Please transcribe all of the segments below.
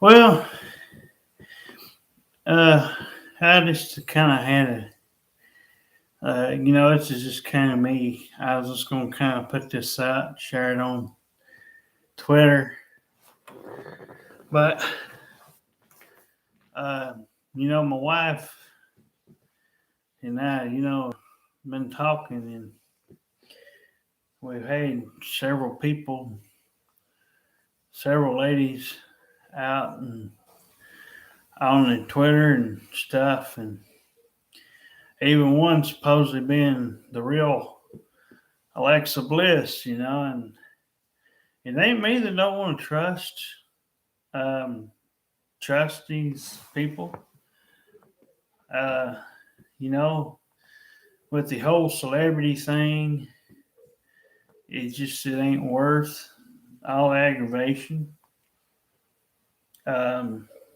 Well, uh, I just kind of had this is just kind of me. I was just going to kind of put this out, share it on Twitter. But, uh, my wife and I, been talking, and we've had several ladies out and on the Twitter and stuff, and even one supposedly being the real Alexa Bliss, and it ain't me that don't want to um, trust these people. Uh, you know, with the whole celebrity thing, it ain't worth all aggravation.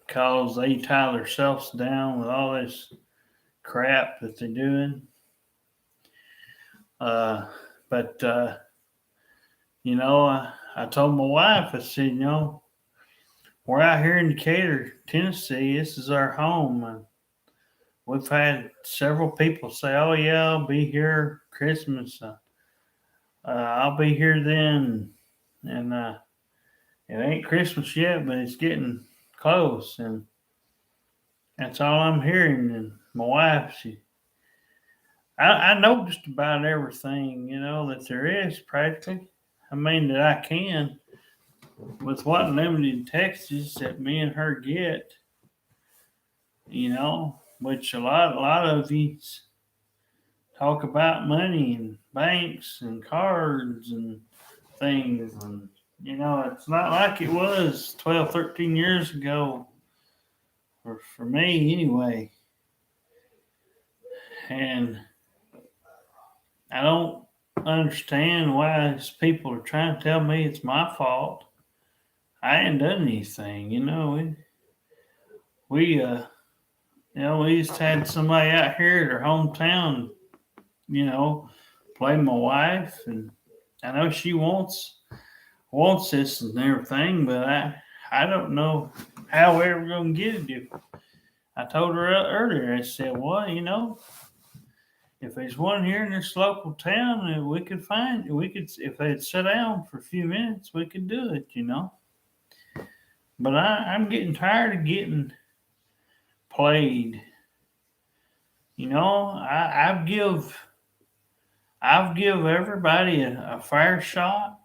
Cause they tie themselves down with all this crap that they're doing. Uh, but I told my wife, I said, we're out here in Decatur, Tennessee. This is our home. We've had several people say, "Oh yeah, I'll be here Christmas. I'll be here then." And it ain't Christmas yet, but it's getting close, and that's all I'm hearing. And my wife, I know just about everything, that there is practically. I mean that I can with what limited texts that me and her get, which a lot of these talk about money and banks and cards and things. And, it's not like it was 12, 13 years ago, or for me anyway. And I don't understand why these people are trying to tell me it's my fault. I ain't done anything, we we just had somebody out here at our hometown, you know, play my wife, and I know she wants this and everything, but I don't know how we're ever gonna get it. I told her earlier, I said, well, if there's one here in this local town, if they'd sit down for a few minutes, we could do it. But I'm getting tired of getting played. I've give everybody a fair shot.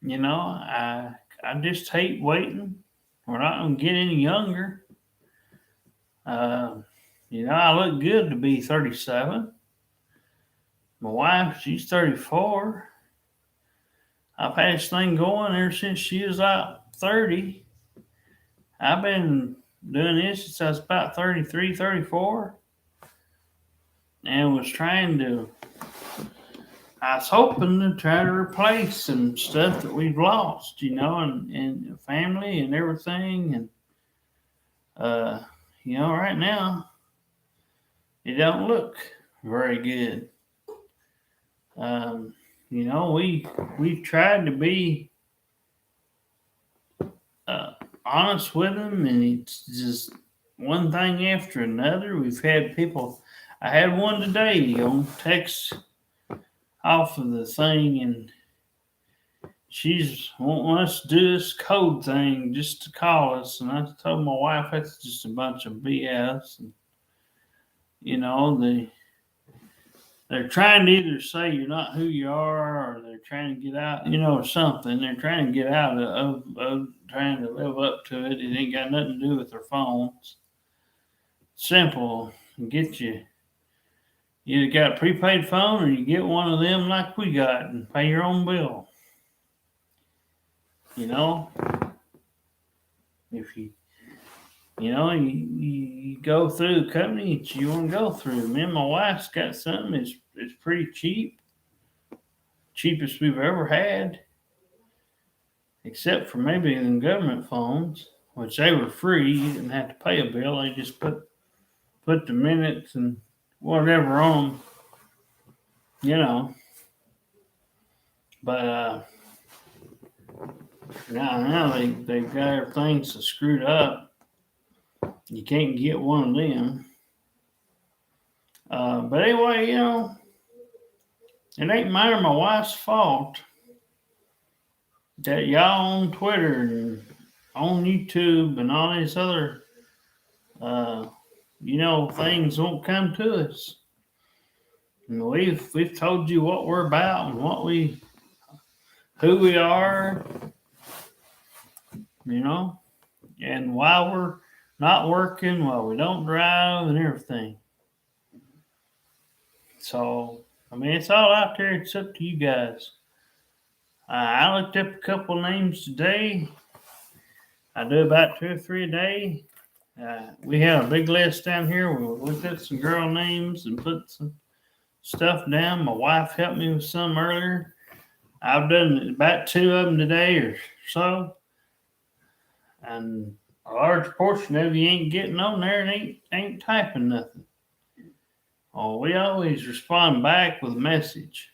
I just hate waiting. We're not gonna get any younger. Uh, I look good to be 37. My wife, she's 34. I've had this thing going ever since she was about 30. I've been doing this since I was about 33, 34, and I was hoping to try to replace some stuff that we've lost, and family and everything. And, right now, it don't look very good. We've tried to be uh, honest with them, and it's just one thing after another. We've had people. I had one today on text off of the thing, and she's wanting us to do this code thing just to call us. And I told my wife that's just a bunch of BS. And, they're trying to either say you're not who you are, or they're trying to get out, something. They're trying to get out of trying to live up to it. It ain't got nothing to do with their phones. Simple. Get you either got a prepaid phone, or you get one of them like we got and pay your own bill. If you go through the company that you want to go through. Me and my wife's got something. It's pretty cheap, cheapest we've ever had, except for maybe the government phones, which they were free. You didn't have to pay a bill. They just put the minutes and whatever on them, you know. But Now they've got everything so screwed up. You can't get one of them. But anyway, it ain't mine or my wife's fault that y'all on Twitter and on YouTube and all these other, uh, things won't come to us. And we've told you what we're about and who we are, and why we're not working, why we don't drive, and everything. So, it's all out there. It's up to you guys. I looked up a couple names today. I do about 2 or 3 a day. We have a big list down here. We looked at some girl names and put some stuff down. My wife helped me with some earlier. I've done about 2 of them today or so. And a large portion of you ain't getting on there and ain't typing nothing. Oh, we always respond back with a message.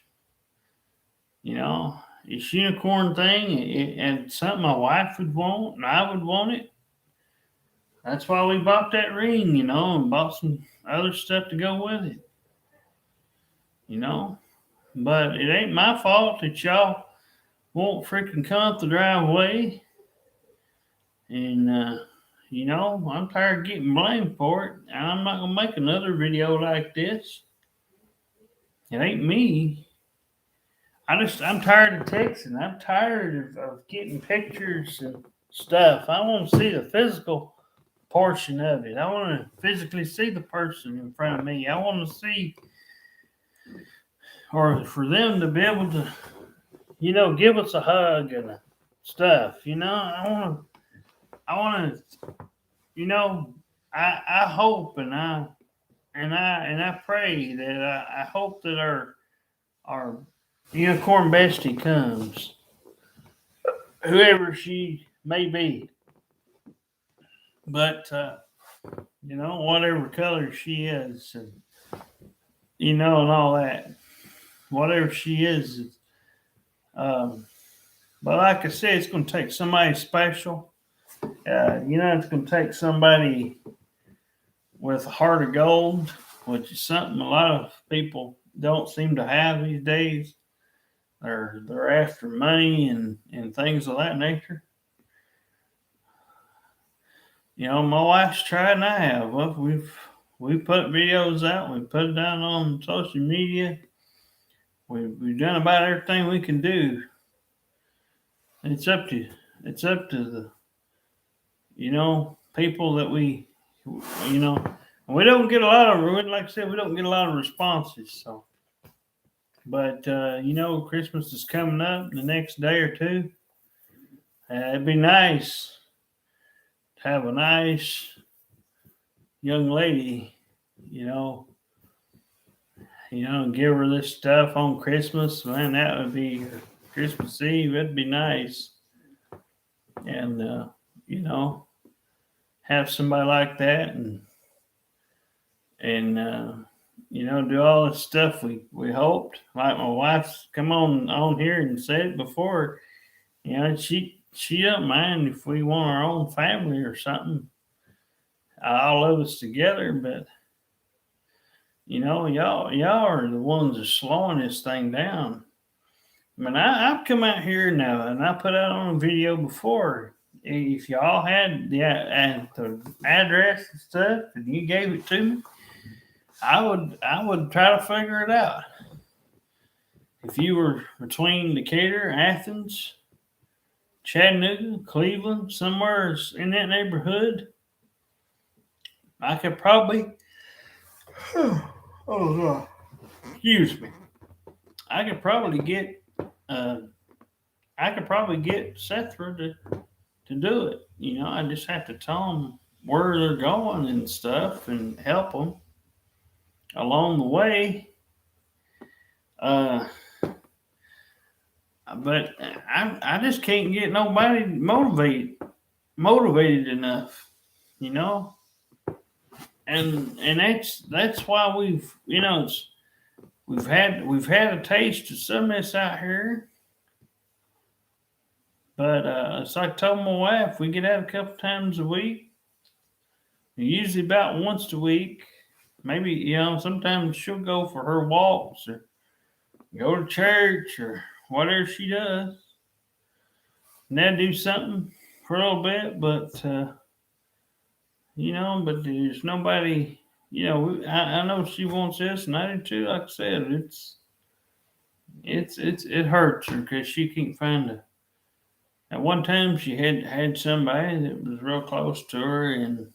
It's unicorn thing, and something my wife would want, and I would want it. That's why we bought that ring, and bought some other stuff to go with it. But it ain't my fault that y'all won't freaking come up the driveway. And, I'm tired of getting blamed for it. And I'm not going to make another video like this. It ain't me. I'm tired of texting. I'm tired of getting pictures and stuff. I want to see the physical portion of it. I want to physically see the person in front of me. I want to see, or for them to be able to, give us a hug and stuff. I want to, I hope and I pray that I hope that our unicorn bestie comes, whoever she may be. But whatever color she is, and all that, whatever she is. But like I said, it's going to take somebody special. It's going to take somebody with a heart of gold, which is something a lot of people don't seem to have these days. They're after money and things of that nature. My wife's tried and I have. Well, we've put videos out. We put it down on social media. We've done about everything we can do. It's up to the people that we don't get a lot of, like I said, we don't get a lot of responses. So, but Christmas is coming up the next day or two. It'd be nice to have a nice young lady, give her this stuff on Christmas. Man, that would be Christmas Eve. It'd be nice. And, have somebody like that and do all the stuff we hoped. Like my wife's come on here and said it before, she don't mind if we want our own family or something, all of us together, but y'all are the ones that's slowing this thing down. I've come out here now and I put out on a video before. If y'all had the address and stuff and you gave it to me, I would try to figure it out. If you were between Decatur, Athens, Chattanooga, Cleveland, somewhere in that neighborhood, I could probably, excuse me, I could probably get Sethra to do it. I just have to tell them where they're going and stuff and help them along the way. But I just can't get nobody motivated enough, and that's why we've had a taste of some of this out here. But it's like I told my wife, we get out a couple times a week, usually about once a week. Maybe, sometimes she'll go for her walks or go to church or whatever she does. And then do something for a little bit, but there's nobody, I know she wants this and I do too. Like I said, it hurts her because she can't find a. At one time, she had somebody that was real close to her, and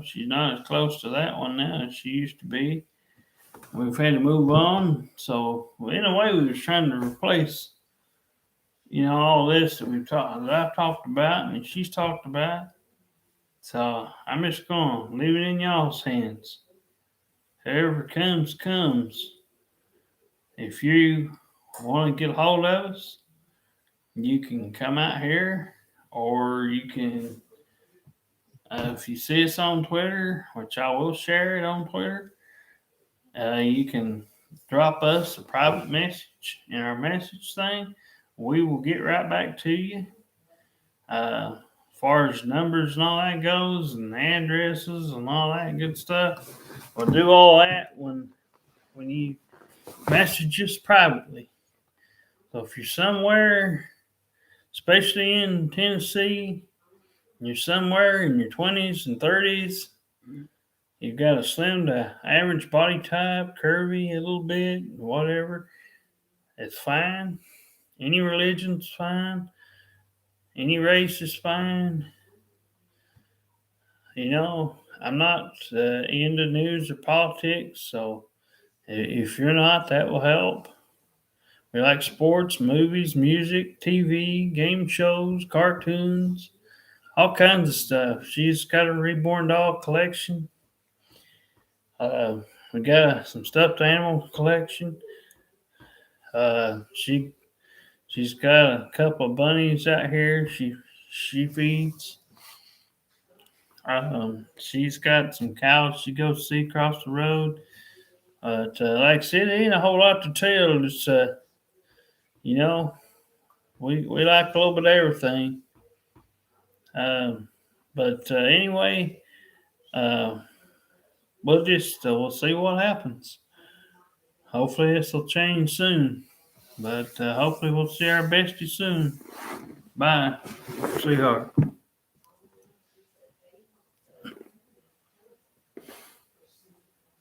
she's not as close to that one now as she used to be. We've had to move on, so in a way, we was trying to replace, all this that I've talked about and she's talked about. So I'm just gonna leave it in y'all's hands. Whoever comes, comes. If you want to get a hold of us, you can come out here, or you can, if you see us on Twitter, which I will share it on Twitter, you can drop us a private message in our message thing. We will get right back to you. As far as numbers and all that goes, and addresses and all that good stuff, we'll do all that when you message us privately. So if you're somewhere, especially in Tennessee, you're somewhere in your 20s and 30s, you've got a slim to average body type, curvy a little bit, whatever, it's fine. Any religion's fine. Any race is fine. I'm not into news or politics, so if you're not, that will help. We like sports, movies, music, TV, game shows, cartoons, all kinds of stuff. She's got a reborn doll collection. We got some stuffed animal collection. She's got a couple of bunnies out here. She feeds. She's got some cows she goes see across the road. But like I said, there ain't a whole lot to tell. It's you know, we like a little bit of everything. But anyway, uh, we'll see what happens. Hopefully this will change soon. But hopefully we'll see our bestie soon. Bye, sweetheart.